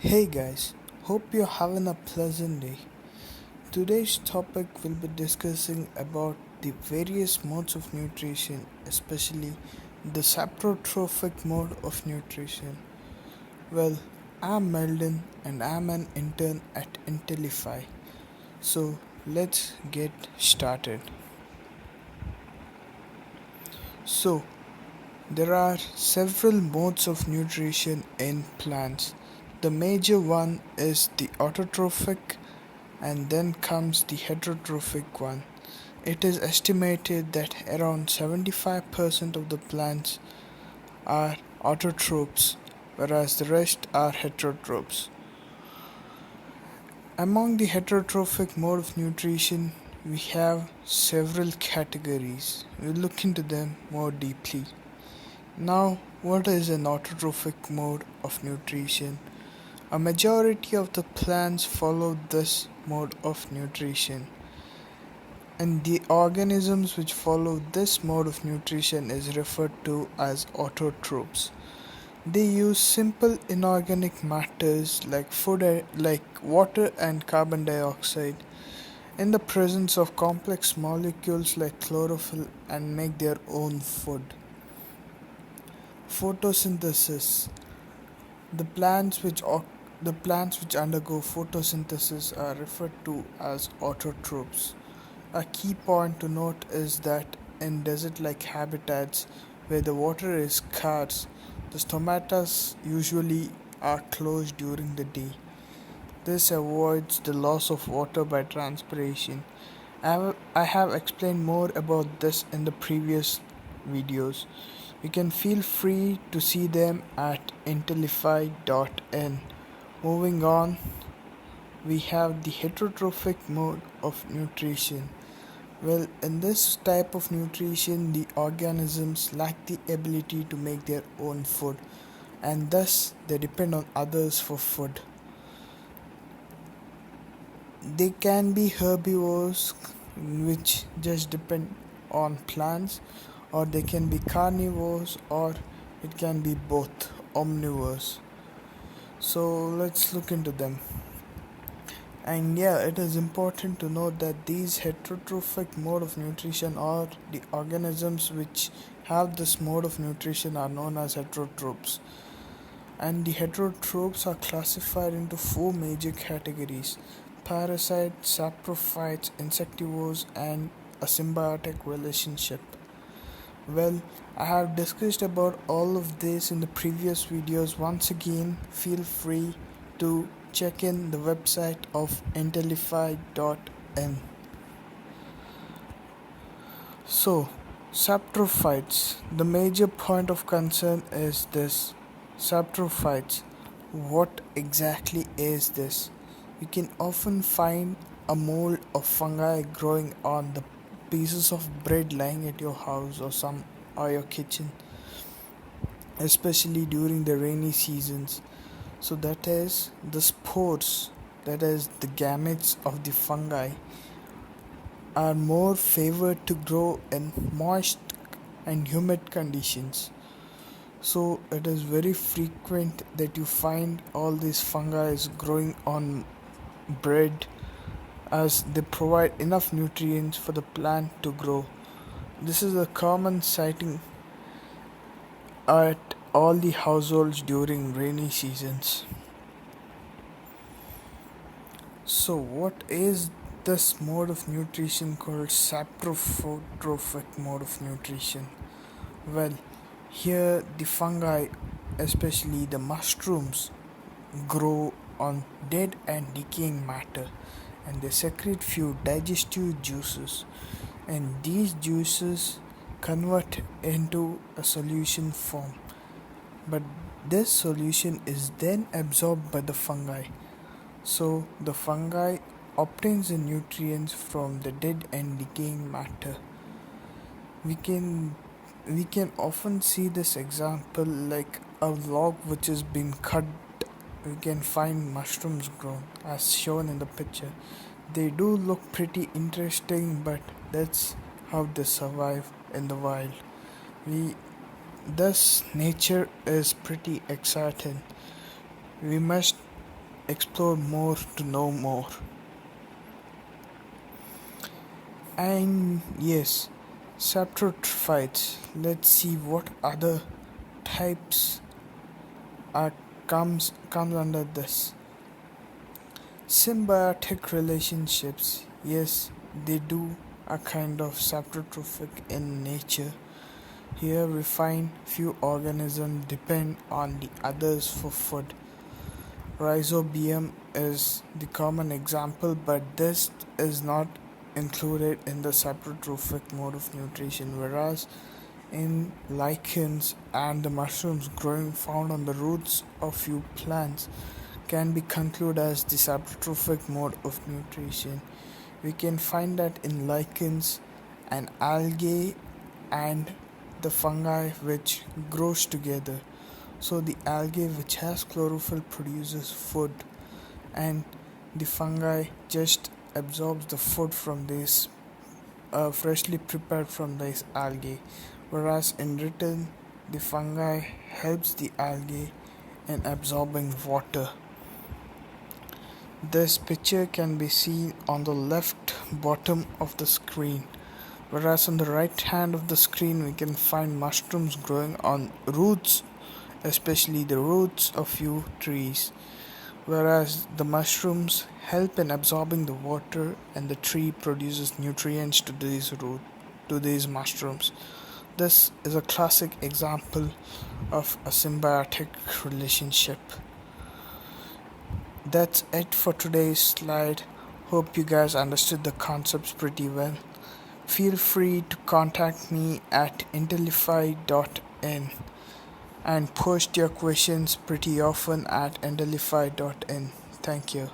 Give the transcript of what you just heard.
Hey guys, hope you're having a pleasant day. Today's topic will be discussing about the various modes of nutrition, especially the saprotrophic mode of nutrition. Well, I'm Meldon and I'm an intern at Intellify. So let's get started. So, there are several modes of nutrition in plants. The major one is the autotrophic and then comes the heterotrophic one. It is estimated that around 75% of the plants are autotrophs, whereas the rest are heterotrophs. Among the heterotrophic mode of nutrition, we have several categories. We'll look into them more deeply. Now, what is an autotrophic mode of nutrition? A majority of the plants follow this mode of nutrition, and the organisms which follow this mode of nutrition is referred to as autotrophs. They use simple inorganic matters like like water and carbon dioxide in the presence of complex molecules like chlorophyll and make their own food. Photosynthesis. The plants which the plants which undergo photosynthesis are referred to as autotrophs. A key point to note is that in desert-like habitats where the water is scarce, the stomata usually are closed during the day. This avoids the loss of water by transpiration. I have explained more about this in the previous videos. You can feel free to see them at Intellify.in. Moving on, we have the heterotrophic mode of nutrition. Well, in this type of nutrition, the organisms lack the ability to make their own food and thus they depend on others for food. They can be herbivores, which just depend on plants, or they can be carnivores, or it can be both omnivores. So let's look into them. And yeah, it is important to note that these heterotrophic mode of nutrition or the organisms which have this mode of nutrition are known as heterotrophs. And the heterotrophs are classified into four major categories: parasites, saprophytes, insectivores, and a symbiotic relationship. Well, I have discussed about all of this in the previous videos. Once again, feel free to check in the website of Intellify.in. So, saprophytes. The major point of concern is this. Saprophytes. What exactly is this? You can often find a mold of fungi growing on the pieces of bread lying at your house or your kitchen, especially during the rainy seasons. So that is the spores, that is the gametes of the fungi, are more favored to grow in moist and humid conditions. So it is very frequent that you find all these fungi growing on bread as they provide enough nutrients for the plant to grow. This is a common sighting at all the households during rainy seasons. So, what is this mode of nutrition called saprotrophic mode of nutrition? Well, here the fungi, especially the mushrooms, grow on dead and decaying matter and they secrete few digestive juices, and these juices convert into a solution form, but this solution is then absorbed by the fungi. So the fungi obtains the nutrients from the dead and decaying matter. We can we can often see this example like a log which has been cut. We can find mushrooms grown as shown in the picture. They do look pretty interesting, but that's how they survive in the wild. We Thus nature is pretty exciting. We must explore more to know more. And yes, Saprotrophites. Let's see what other types are comes under this. Symbiotic relationships. Yes, they do a kind of saprotrophic in nature. Here we find few organisms depend on the others for food. Rhizobium is the common example, but this is not included in the saprotrophic mode of nutrition, whereas in lichens and the mushrooms growing found on the roots of few plants can be concluded as the saprotrophic mode of nutrition. We can find that in lichens and algae and the fungi which grows together. So the algae which has chlorophyll produces food, and the fungi just absorbs the food from this freshly prepared from this algae, whereas in return the fungi helps the algae in absorbing water. This picture can be seen on the left bottom of the screen, whereas on the right hand of the screen we can find mushrooms growing on roots, especially the roots of few trees, whereas the mushrooms help in absorbing the water and the tree produces nutrients to these mushrooms. This is a classic example of a symbiotic relationship. That's it for today's slide. Hope you guys understood the concepts pretty well. Feel free to contact me at Intellify.in and post your questions pretty often at Intellify.in. Thank you.